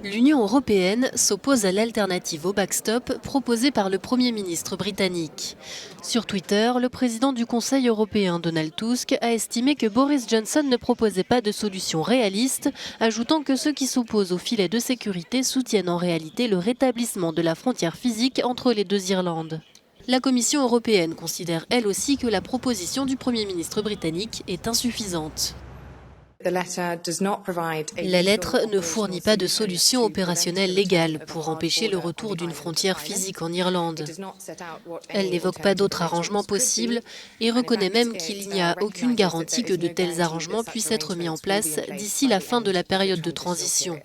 L'Union européenne s'oppose à l'alternative au backstop proposée par le Premier ministre britannique. Sur Twitter, le président du Conseil européen Donald Tusk a estimé que Boris Johnson ne proposait pas de solution réaliste, ajoutant que ceux qui s'opposent au filet de sécurité soutiennent en réalité le rétablissement de la frontière physique entre les deux Irlandes. La Commission européenne considère elle aussi que la proposition du Premier ministre britannique est insuffisante. La lettre ne fournit pas de solution opérationnelle légale pour empêcher le retour d'une frontière physique en Irlande. Elle n'évoque pas d'autres arrangements possibles et reconnaît même qu'il n'y a aucune garantie que de tels arrangements puissent être mis en place d'ici la fin de la période de transition.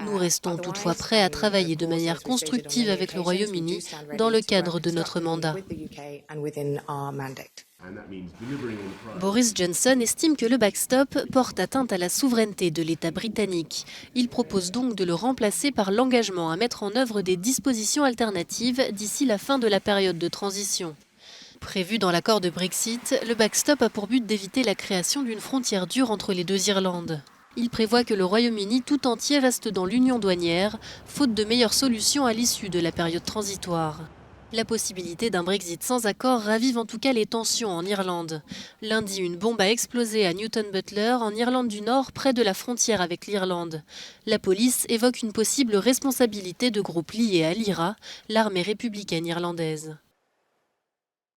Nous restons toutefois prêts à travailler de manière constructive avec le Royaume-Uni dans le cadre de notre mandat. Boris Johnson estime que le backstop porte atteinte à la souveraineté de l'État britannique. Il propose donc de le remplacer par l'engagement à mettre en œuvre des dispositions alternatives d'ici la fin de la période de transition. Prévu dans l'accord de Brexit, le backstop a pour but d'éviter la création d'une frontière dure entre les deux Irlandes. Il prévoit que le Royaume-Uni tout entier reste dans l'union douanière, faute de meilleures solutions à l'issue de la période transitoire. La possibilité d'un Brexit sans accord ravive en tout cas les tensions en Irlande. Lundi, une bombe a explosé à Newton Butler, en Irlande du Nord, près de la frontière avec l'Irlande. La police évoque une possible responsabilité de groupes liés à l'IRA, l'armée républicaine irlandaise.